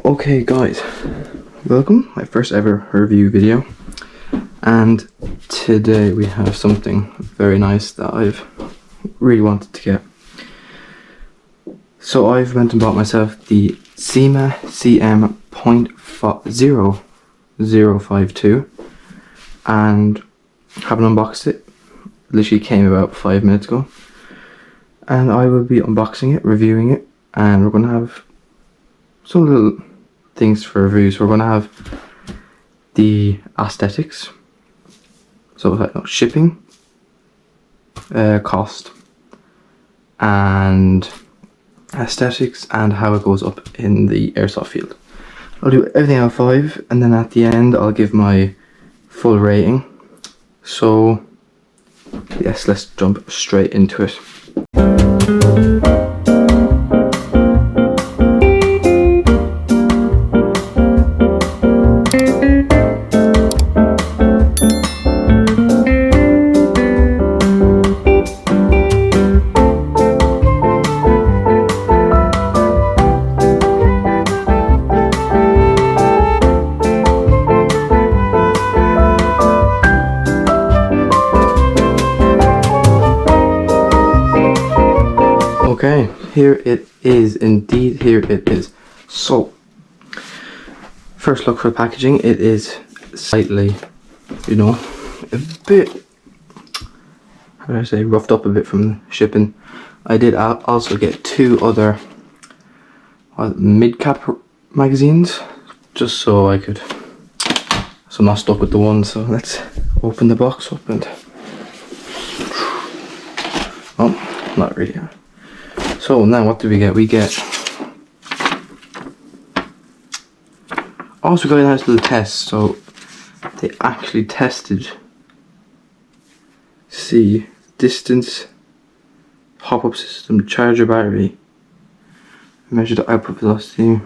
Okay guys, welcome, my first ever review video, and today we have something very nice that I've really wanted to get. So I've went and bought myself the CYMA CM.052 and haven't unboxed it. Literally came about 5 minutes ago, and I will be unboxing it, reviewing it, and we're going to have some little things for reviews. We're going to have the aesthetics, so like shipping, cost, and aesthetics, and how it goes up in the airsoft field. I'll do everything out of 5, and then at the end I'll give my full rating. So yes, let's jump straight into it. Okay, here it is, indeed, here it is. So, first look for the packaging. It is slightly, you know, a bit, how do I say, roughed up a bit from shipping. I did also get 2 other mid-cap magazines, just so I could, so I'm not stuck with the one. So let's open the box up and, oh, not really. So now what do we get? We get, also got a nice little test. So they actually tested, see, distance, pop-up system, charger battery, measure the output velocity.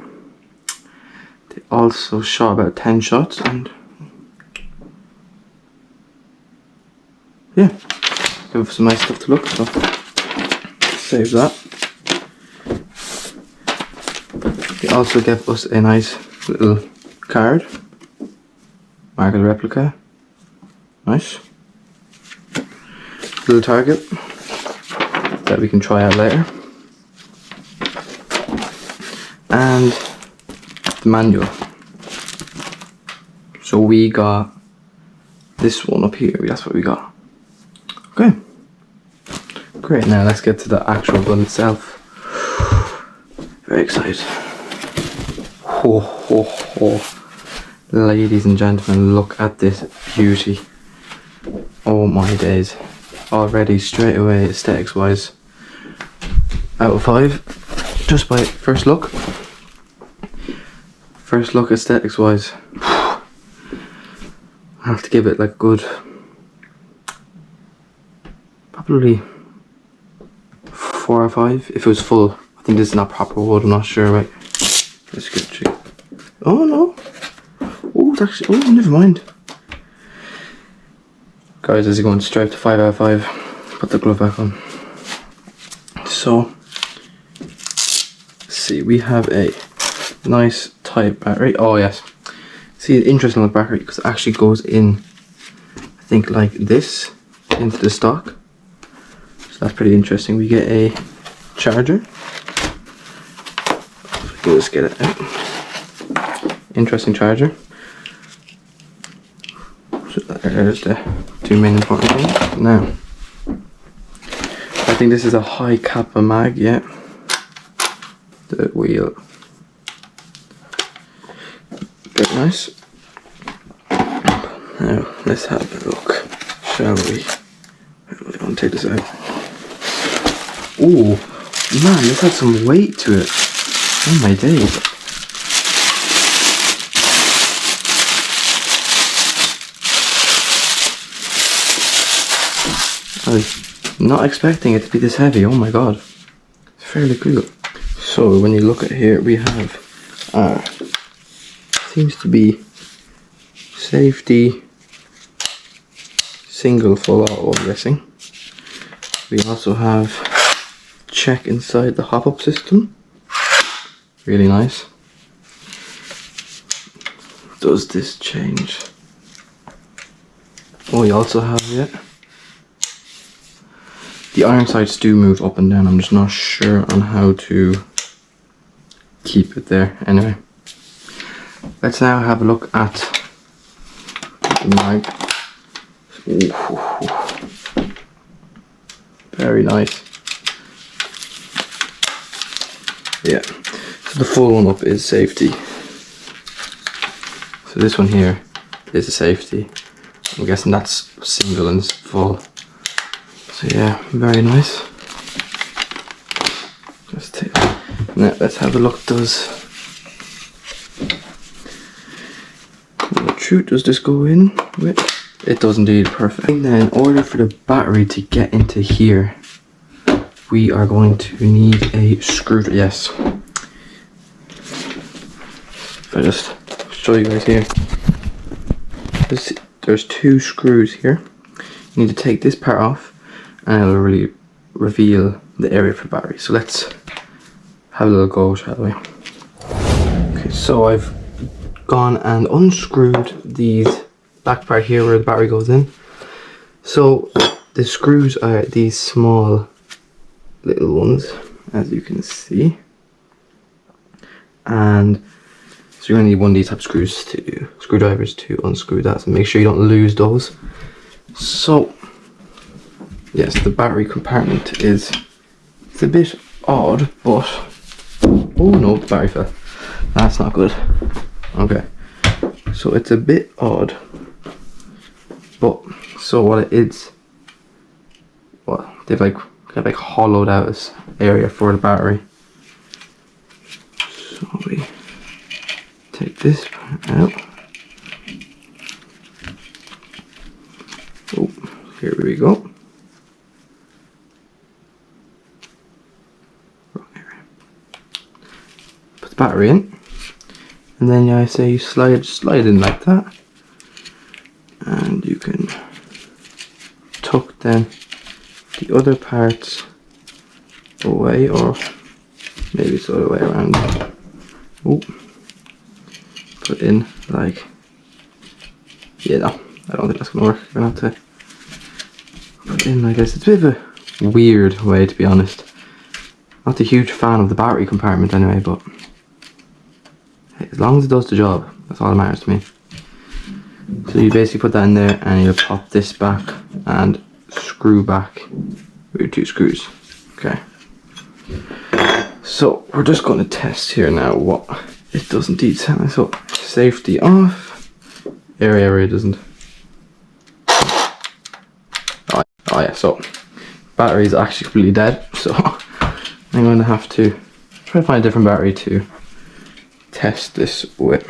They also shot about 10 shots, and yeah, give some nice stuff to look. So save that. They also gave us a nice little card, market replica, nice little target that we can try out later, and the manual. So we got this one up here, that's what we got. Okay, great. Now let's get to the actual gun itself. Very excited. Ho ho ho. Ladies and gentlemen, look at this beauty. Oh my days. Already straight away, aesthetics wise, out of 5, just by first look. First look aesthetics wise, I have to give it like good, probably 4 or 5 if it was full. I think this is not proper wood, I'm not sure, right? Let's get check. Oh no. Oh, it's actually, oh, never mind. Guys, this is going straight to 5 out of 5. Put the glove back on. So, let's see, we have a nice tight battery. Oh yes. See, an interesting little battery, because it actually goes in, I think, like this, into the stock. So that's pretty interesting. We get a charger. Let's get it out. Interesting charger. So there's the 2 main important things. Now, I think this is a high kappa mag, yeah. The wheel. Very nice. Now, let's have a look, shall we? I want to take this out. Ooh, man, this had some weight to it. Oh my days. I was not expecting it to be this heavy. Oh my god. It's fairly cool. So when you look at here, we have seems to be safety single full auto, I'm guessing. We also have check inside the hop-up system. Really nice. does this change? Oh, you also have it. The iron sights do move up and down. I'm just not sure on how to keep it there. Anyway, let's now have a look at the mag. Ooh. Very nice. Yeah, so the full one up is safety. So this one here is a safety. I'm guessing that's single and full. So yeah, very nice. Just take, now let's have a look. Does this go in with? It does indeed, perfect. And then in order for the battery to get into here, we are going to need a screwdriver. Yes. I'll just show you guys here. There's 2 screws here. You need to take this part off and it'll really reveal the area for the battery. So let's have a little go, shall we? Okay, so I've gone and unscrewed these back part here where the battery goes in. So the screws are these small little ones, as you can see, and so you're going to need one of these type of screwdrivers to unscrew that, so make sure you don't lose those. So yes, the battery compartment it's a bit odd, but oh no, the battery fell. That's not good. Okay, so it's a bit odd, but so what it is, well, they've like hollowed out this area for the battery. So we take this part out. Oh, here we go. Put the battery in, and then I say you slide in like that, and you can tuck then the other parts away, or maybe it's the other way around. Oh, put in like, yeah, no, I don't think that's gonna work. You're gonna have to put in like this. It's a bit of a weird way, to be honest. Not a huge fan of the battery compartment anyway, but hey, as long as it does the job, that's all that matters to me. So you basically put that in there and you pop this back and screw back with your 2 screws. Okay, so we're just going to test here now what it does indeed sound like. So safety off, area doesn't. Oh yeah, so battery is actually completely dead, so I'm going to have to try to find a different battery to test this with.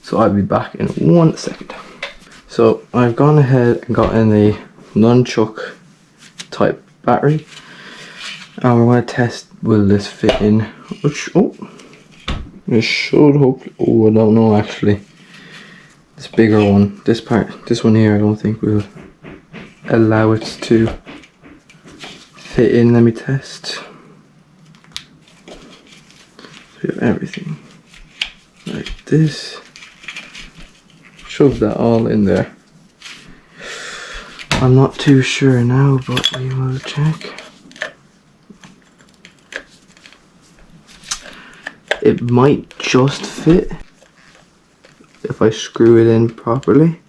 So I'll be back in 1 second. So I've gone ahead and got in a nunchuck type battery, and we're going to test will this fit in. Which, oh, it should hopefully. Oh, I don't know actually. This bigger one, this one here, I don't think will allow it to fit in. Let me test. So we have everything like this. Shove that all in there. I'm not too sure now, but we will check. It might just fit if I screw it in properly,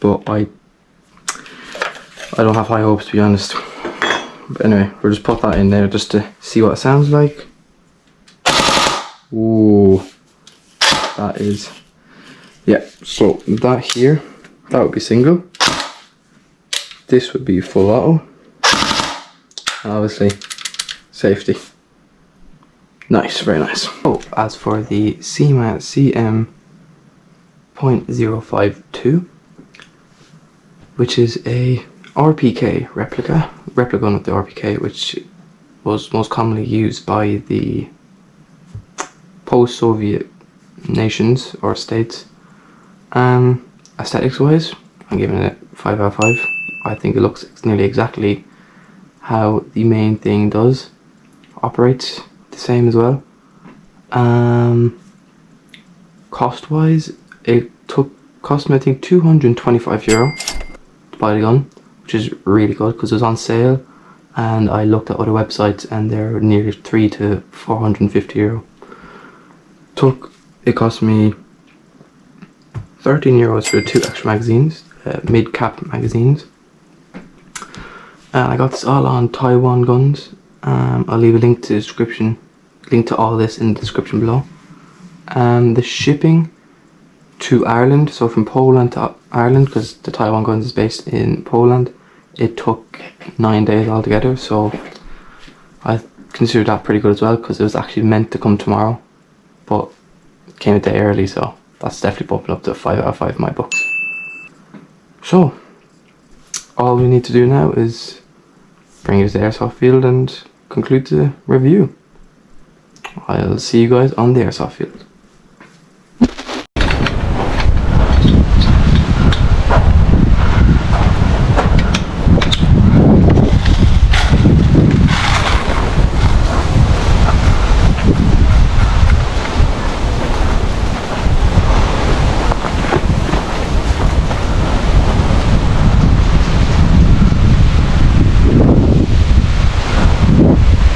but I don't have high hopes, to be honest. But anyway, we'll just put that in there just to see what it sounds like. Ooh, that is, yeah, so that here, that would be single. This would be full auto. And obviously, safety. Nice, very nice. Oh, as for the CYMA CM.052, which is a RPK replica of the RPK, which was most commonly used by the post-Soviet nations or states. Aesthetics wise, I'm giving it 5 out of 5. I think it looks nearly exactly how the main thing does. operates the same as well. Cost wise, it cost me I think €225 to buy the gun, which is really good because it was on sale, and I looked at other websites and they're nearly €300 to €450. It cost me €13 for the 2 extra magazines, mid-cap magazines. And I got this all on Taiwan Guns. I'll leave a link to all this in the description below. The shipping to Ireland, so from Poland to Ireland, because the Taiwan Guns is based in Poland, it took 9 days altogether, so I consider that pretty good as well, because it was actually meant to come tomorrow, but it came a day early, so that's definitely bumping up to a 5 out of 5 in my books. So all we need to do now is bring it to the airsoft field and conclude the review. I'll see you guys on the airsoft field.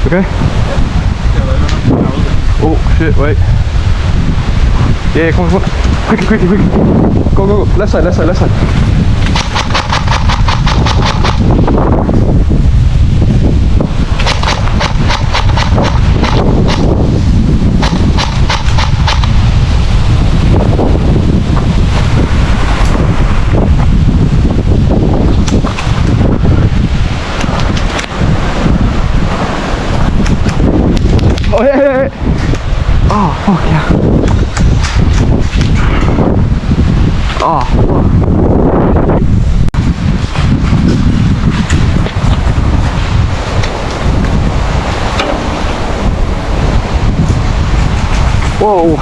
Okay. Oh shit, wait. Yeah, come on. Quickly. Go. Left side. Oh yeah. Oh fuck yeah. Oh fuck. Whoa.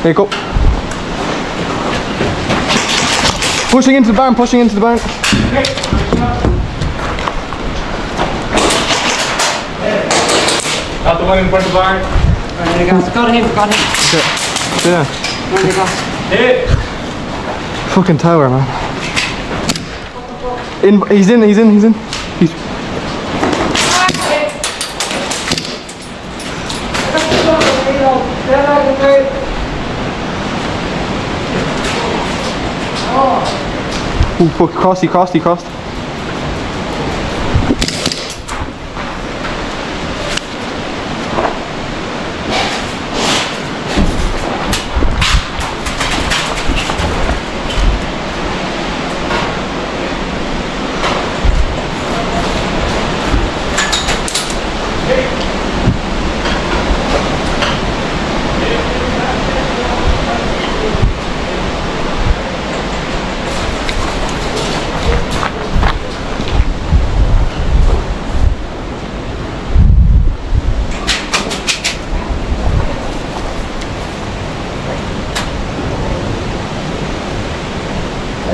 There you go. Pushing into the barn. Out the one in front of the barn. There you go. Got him. Okay. Yeah. There you go. Hey! Fucking tower, man. He's in. Oh, fuck, he crossed.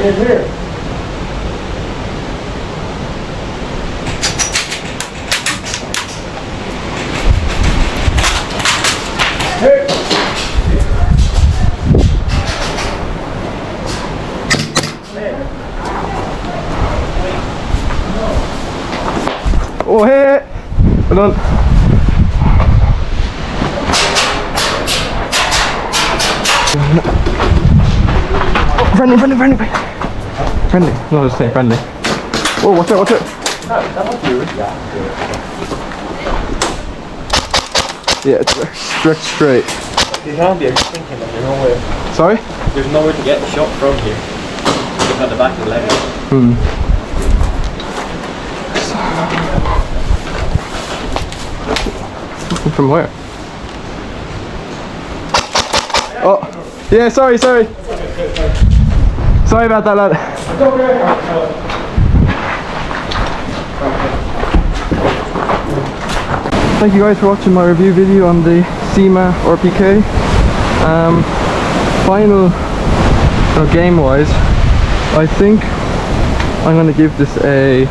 Hey, here. Hey. Oh, hey. Hold on. Oh, friendly. No, just say friendly. Oh, watch out. Yeah, it's stretched straight. You can't be thinking that there's nowhere. Sorry? There's nowhere to get the shot from here. Look at the back of the leg. From where? Oh, yeah, sorry. Sorry about that, lad. Thank you guys for watching my review video on the CYMA RPK. Final game wise, I think I'm going to give this a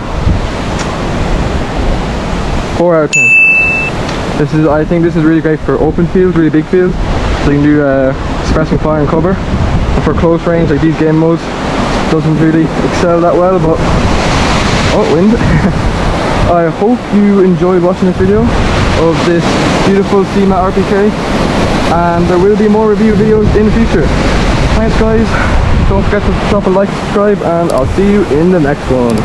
4 out of 10. I think this is really great for open fields, really big fields, so you can do suppressing fire and cover. And for close range, like these game modes, doesn't really excel that well, but oh, wind. I hope you enjoyed watching this video of this beautiful CYMA RPK, and there will be more review videos in the future. Thanks guys, don't forget to drop a like, subscribe, and I'll see you in the next one.